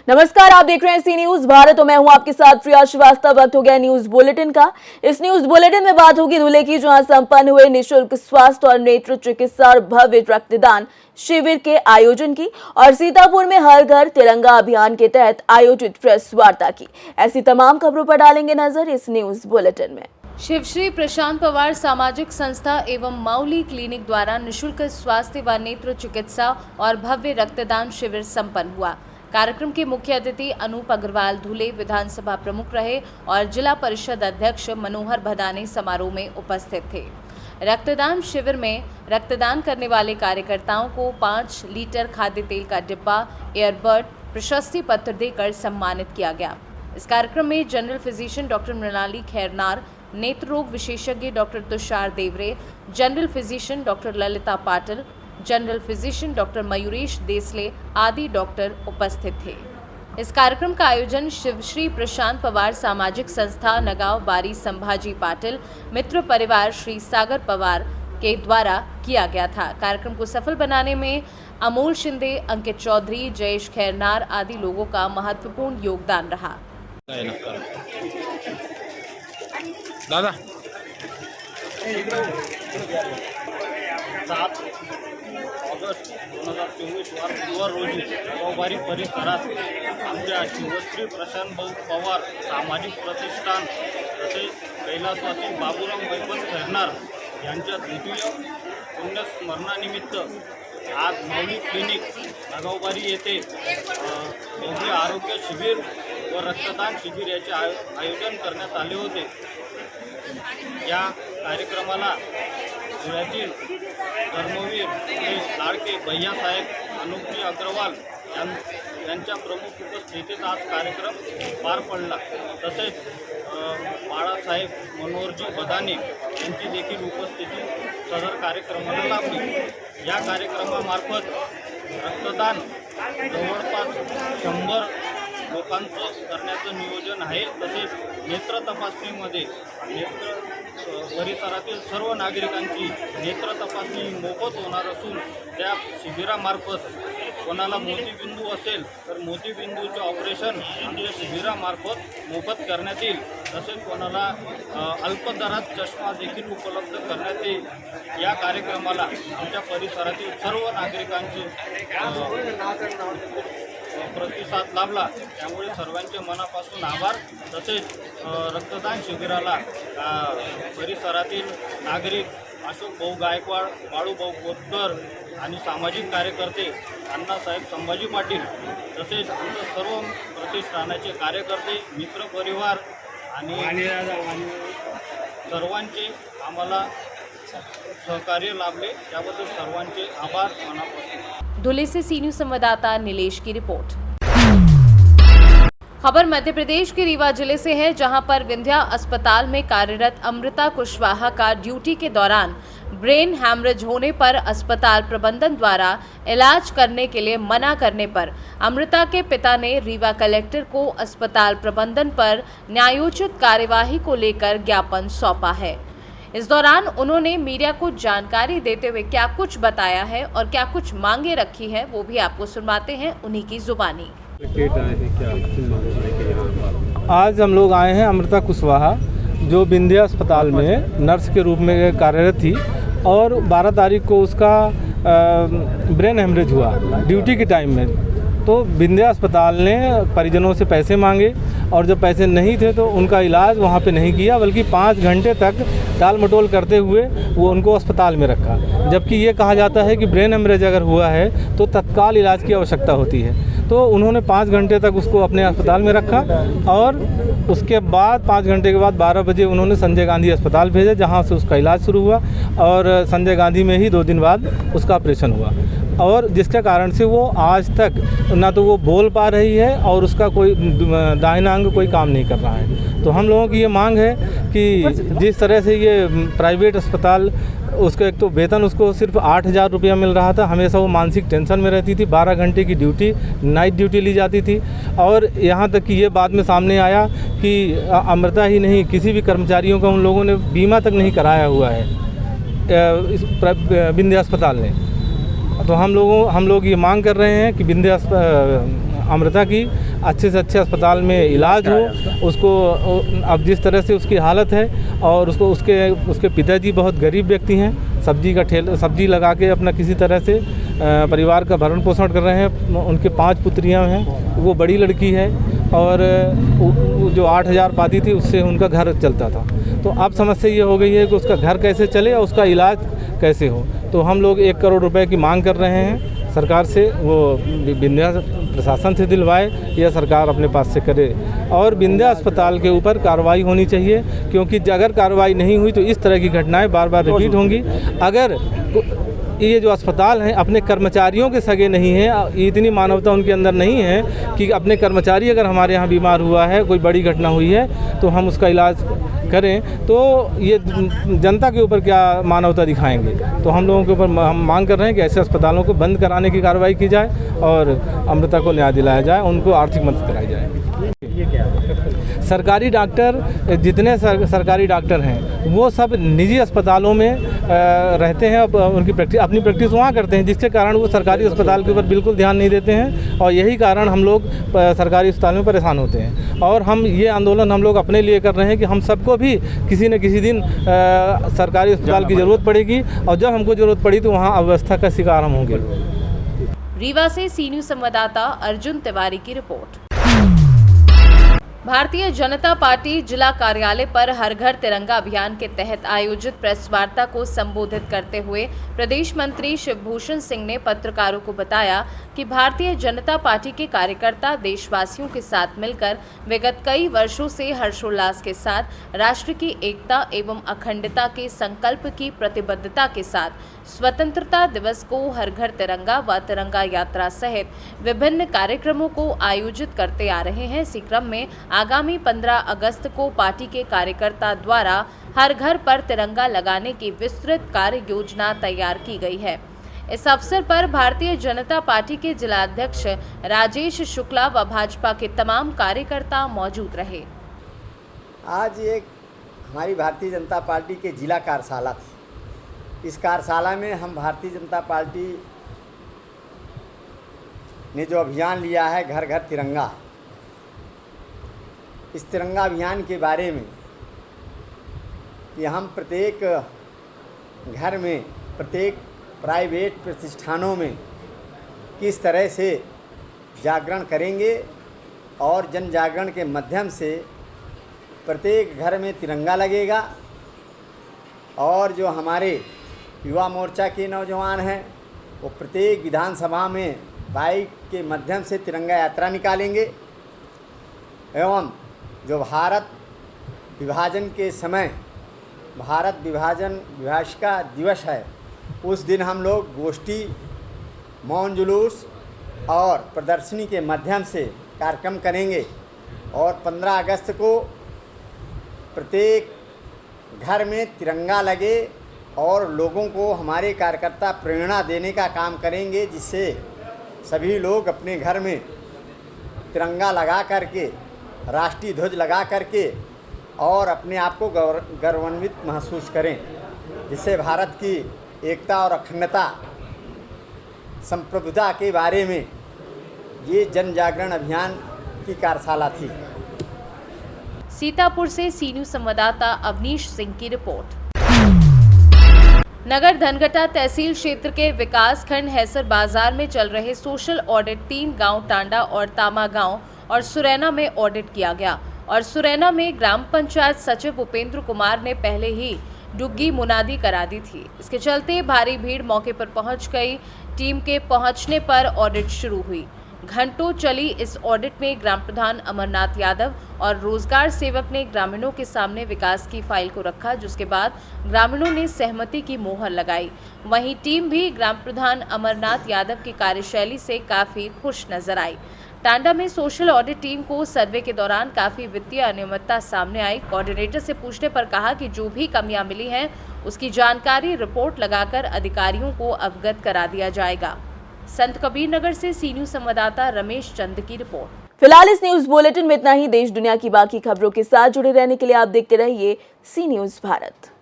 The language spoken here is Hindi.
नमस्कार, आप देख रहे हैं सी न्यूज भारत और मैं हूं आपके साथ प्रिया श्रीवास्तव। वक्त हो गया न्यूज बुलेटिन का। इस न्यूज बुलेटिन में बात होगी धुले की, जहां संपन्न हुए निःशुल्क स्वास्थ्य और नेत्र चिकित्सा और भव्य रक्तदान शिविर के आयोजन की, और सीतापुर में हर घर तिरंगा अभियान के तहत आयोजित प्रेस वार्ता की। ऐसी तमाम खबरों पर डालेंगे नजर इस न्यूज बुलेटिन में। शिवश्री प्रशांत पवार सामाजिक संस्था एवं माउली क्लिनिक द्वारा निःशुल्क स्वास्थ्य व नेत्र चिकित्सा और भव्य रक्तदान शिविर संपन्न हुआ। कार्यक्रम के मुख्य अतिथि अनूप अग्रवाल धुले विधानसभा प्रमुख रहे और जिला परिषद अध्यक्ष मनोहर भदाने समारोह में उपस्थित थे। रक्तदान शिविर में रक्तदान करने वाले कार्यकर्ताओं को 5 लीटर खाद्य तेल का डिब्बा, एयरबड, प्रशस्ति पत्र देकर सम्मानित किया गया। इस कार्यक्रम में general physician doctor Mrinali Khairnar, नेत्र रोग विशेषज्ञ doctor Tushar Devre, general physician doctor Lalita Patil, general physician doctor Mayuresh Desle आदि डॉक्टर उपस्थित थे। इस कार्यक्रम का आयोजन शिवश्री प्रशांत पवार सामाजिक संस्था नगांव बारी संभाजी पाटिल मित्र परिवार श्री सागर पवार के द्वारा किया गया था। कार्यक्रम को सफल बनाने में अमोल शिंदे, अंकित चौधरी, जयेश खैरनार आदि लोगों का महत्वपूर्ण योगदान रहा। दादा 7 ऑगस्ट 2024 वार बुधवार रोजी नगावबारी परिसरात आमच्या शिवश्री प्रशांत भाऊ पवार सामाजिक प्रतिष्ठान तसेच कैलासवासी बाबूराव वैभव खैरनार यांच्या द्वितीय पुण्यस्मरणानिमित्त आज माऊली क्लिनिक नगावबारी येथे भव्य आरोग्य शिबिर व रक्तदान शिबिर याचे आयोजन करण्यात आले होते। या कार्यक्रमाला धुळ्यातील धर्मवीर आणि लाडके भैयासाहेब अनूपजी अग्रवाल यांच्या प्रमुख उपस्थितीत आज कार्यक्रम पार पडला। तसेच बाळासाहेब मनोहरजी बदाने यांची देखील उपस्थिती सदर कार्यक्रमाला लाभली। या कार्यक्रमामार्फत रक्तदान जवळपास 100 लोकांचं करण्याचं नियोजन आहे। तसेच नेत्र तपासणीमध्ये परिसरातील सर्व नागरिकांची नेत्र तपासणी मोफत होणार असून त्या शिबिरामार्फत कोणाला मोतीबिंदू असेल तर मोतीबिंदूचे ऑपरेशन आमच्या शिबिरामार्फत मोफत करण्यात येईल। तसेच कोणाला अल्प दरात चष्मा देखील उपलब्ध करण्यात येईल। या कार्यक्रमाला आमच्या परिसरातील सर्व नागरिकांचे प्रतिसाद लाभला, त्यामुळे सर्वांचे मनापासून आभार। तसेच रक्तदान शिबिराला परिसरातील नागरिक अशोक भाऊ गायकवाड, बाळूभाऊ कोतकर आणि सामाजिक कार्यकर्ते अण्णासाहेब संभाजी पाटील तसेच आमच्या सर्व प्रतिष्ठानाचे कार्यकर्ते, मित्र परिवार आणि सर्वांचे आम्हाला सहकार्य लाभले, त्याबद्दल सर्वांचे आभार मनापासून। धुले से सी न्यूज संवाददाता नीलेश की रिपोर्ट। खबर मध्य प्रदेश के रीवा जिले से है, जहां पर विंध्या अस्पताल में कार्यरत अमृता कुशवाहा का ड्यूटी के दौरान ब्रेन हैमरेज होने पर अस्पताल प्रबंधन द्वारा इलाज करने के लिए मना करने पर अमृता के पिता ने रीवा कलेक्टर को अस्पताल प्रबंधन पर न्यायोचित कार्यवाही को लेकर ज्ञापन सौंपा है। इस दौरान उन्होंने मीडिया को जानकारी देते हुए क्या कुछ बताया है और क्या कुछ मांगे रखी है, वो भी आपको सुनवाते हैं उन्हीं की जुबानी। आज हम लोग आए हैं अमृता कुशवाहा, जो विंध्या अस्पताल में नर्स के रूप में कार्यरत थी और 12 तारीख को उसका ब्रेन हेमरेज हुआ ड्यूटी के टाइम में। तो विंध्या अस्पताल ने परिजनों से पैसे मांगे और जब पैसे नहीं थे तो उनका इलाज वहाँ पे नहीं किया, बल्कि 5 घंटे तक टाल मटोल करते हुए वो उनको अस्पताल में रखा। जबकि ये कहा जाता है कि ब्रेन हेमरेज अगर हुआ है तो तत्काल इलाज की आवश्यकता होती है। तो उन्होंने 5 घंटे तक उसको अपने अस्पताल में रखा और उसके बाद 5 घंटे के बाद 12 बजे उन्होंने संजय गांधी अस्पताल भेजा, जहाँ से उसका इलाज शुरू हुआ और संजय गांधी में ही 2 दिन बाद उसका ऑपरेशन हुआ। और जिसके कारण से वो आज तक ना तो वो बोल पा रही है और उसका कोई दाहिना अंग कोई काम नहीं कर रहा है। तो हम लोगों की ये मांग है कि जिस तरह से ये प्राइवेट अस्पताल, उसका एक तो वेतन उसको सिर्फ 8,000 रुपया मिल रहा था, हमेशा वो मानसिक टेंशन में रहती थी, 12 घंटे की ड्यूटी, नाइट ड्यूटी ली जाती थी। और यहाँ तक कि ये बाद में सामने आया कि अमृता ही नहीं, किसी भी कर्मचारियों का उन लोगों ने बीमा तक नहीं कराया हुआ है विंध्या अस्पताल ने। तो हम लोग ये मांग कर रहे हैं कि विंध्या अमृता की अच्छे से अच्छे अस्पताल में इलाज हो, उसको अब जिस तरह से उसकी हालत है और उसके पिताजी बहुत गरीब व्यक्ति हैं, सब्जी लगा के अपना किसी तरह से परिवार का भरण पोषण कर रहे हैं। उनके 5 पुत्रियां हैं, वो बड़ी लड़की है और जो 8,000 पाती थी उससे उनका घर चलता था। तो अब समस्या ये हो गई है कि उसका घर कैसे चले और उसका इलाज कैसे हो। तो हम लोग 1 करोड़ रुपए की मांग कर रहे हैं सरकार से, वो विंध्या प्रशासन से दिलवाए या सरकार अपने पास से करे। और विंध्या अस्पताल के ऊपर कार्रवाई होनी चाहिए, क्योंकि अगर कार्रवाई नहीं हुई तो इस तरह की घटनाएं बार बार रिपीट होंगी। अगर ये जो अस्पताल हैं अपने कर्मचारियों के सगे नहीं हैं, इतनी मानवता उनके अंदर नहीं है कि अपने कर्मचारी अगर हमारे यहाँ बीमार हुआ है, कोई बड़ी घटना हुई है तो हम उसका इलाज करें, तो ये जनता के ऊपर क्या मानवता दिखाएंगे। तो हम लोगों के ऊपर हम मांग कर रहे हैं कि ऐसे अस्पतालों को बंद कराने की कार्रवाई की जाए और अमृता को न्याय दिलाया जाए, उनको आर्थिक मदद कराई जाए। ये क्या है? सरकारी डॉक्टर, जितने सरकारी डॉक्टर हैं वो सब निजी अस्पतालों में रहते हैं, उनकी अपनी प्रैक्टिस वहाँ करते हैं, जिसके कारण वो सरकारी अस्पताल के ऊपर बिल्कुल ध्यान नहीं देते हैं। और यही कारण हम लोग सरकारी अस्पताल में परेशान होते हैं। और हम ये आंदोलन हम लोग अपने लिए कर रहे हैं कि हम सबको भी किसी न किसी दिन सरकारी अस्पताल की ज़रूरत पड़ेगी, और जब हमको ज़रूरत पड़ी तो वहाँ अव्यवस्था का शिकार हम होंगे। रीवा से सी न्यूज़ संवाददाता अर्जुन तिवारी की रिपोर्ट। भारतीय जनता पार्टी जिला कार्यालय पर हर घर तिरंगा अभियान के तहत आयोजित प्रेस वार्ता को संबोधित करते हुए प्रदेश मंत्री शिवभूषण सिंह ने पत्रकारों को बताया कि भारतीय जनता पार्टी के कार्यकर्ता देशवासियों के साथ मिलकर विगत कई वर्षों से हर्षोल्लास के साथ राष्ट्र की एकता एवं अखंडता के संकल्प की प्रतिबद्धता के साथ स्वतंत्रता दिवस को हर घर तिरंगा व तिरंगा यात्रा सहित विभिन्न कार्यक्रमों को आयोजित करते आ रहे हैं। इसी क्रम में आगामी 15 अगस्त को पार्टी के कार्यकर्ता द्वारा हर घर पर तिरंगा लगाने की विस्तृत कार्य योजना तैयार की गई है। इस अवसर पर भारतीय जनता पार्टी के जिलाध्यक्ष राजेश शुक्ला व भाजपा के तमाम कार्यकर्ता मौजूद रहे। आज एक हमारी भारतीय जनता पार्टी के जिला कार्यशाला थी। इस कार्यशाला में हम भारतीय जनता पार्टी ने जो अभियान लिया है घर घर तिरंगा, इस तिरंगा अभियान के बारे में कि हम प्रत्येक घर में, प्रत्येक प्राइवेट प्रतिष्ठानों में किस तरह से जागरण करेंगे और जन जागरण के माध्यम से प्रत्येक घर में तिरंगा लगेगा। और जो हमारे युवा मोर्चा के नौजवान हैं वो प्रत्येक विधानसभा में बाइक के माध्यम से तिरंगा यात्रा निकालेंगे। एवं जो भारत विभाजन के समय भारत विभाजन दिवस है, उस दिन हम लोग गोष्ठी, मौन जुलूस और प्रदर्शनी के माध्यम से कार्यक्रम करेंगे। और 15 अगस्त को प्रत्येक घर में तिरंगा लगे और लोगों को हमारे कार्यकर्ता प्रेरणा देने का काम करेंगे, जिससे सभी लोग अपने घर में तिरंगा लगा करके, राष्ट्रीय ध्वज लगा करके और अपने आप को गौरवान्वित महसूस करें, जिससे भारत की एकता और अखंडता, संप्रभुता के बारे में ये जन जागरण अभियान की कार्यशाला थी। सीतापुर से सी न्यूज़ संवाददाता अवनीश सिंह की रिपोर्ट। नगर धनघटा तहसील क्षेत्र के विकास खंड हैसर बाजार में चल रहे सोशल ऑडिट 3 गांव टांडा और तामा गांव और सुरैना में ऑडिट किया गया। और सुरैना में ग्राम पंचायत सचिव उपेंद्र कुमार ने पहले ही डुग्गी मुनादी करा दी थी। इसके चलते भारी भीड़ मौके पर पहुंच गई। टीम के पहुंचने पर ऑडिट शुरू हुई। घंटों चली इस ऑडिट में ग्राम प्रधान अमरनाथ यादव और रोजगार सेवक ने ग्रामीणों के सामने विकास की फाइल को रखा, जिसके बाद ग्रामीणों ने सहमति की मोहर लगाई। वहीं टीम भी ग्राम प्रधान अमरनाथ यादव की कार्यशैली से काफी खुश नजर आई। टांडा में सोशल ऑडिट टीम को सर्वे के दौरान काफी वित्तीय अनियमितता सामने आई। कोऑर्डिनेटर से पूछने पर कहा कि जो भी कमियां मिली हैं उसकी जानकारी रिपोर्ट लगाकर अधिकारियों को अवगत करा दिया जाएगा। संत कबीर नगर से सी न्यूज़ संवाददाता रमेश चंद की रिपोर्ट। फिलहाल इस न्यूज बुलेटिन में इतना ही। देश दुनिया की बाकी खबरों के साथ जुड़े रहने के लिए आप देखते रहिए सी न्यूज़ भारत।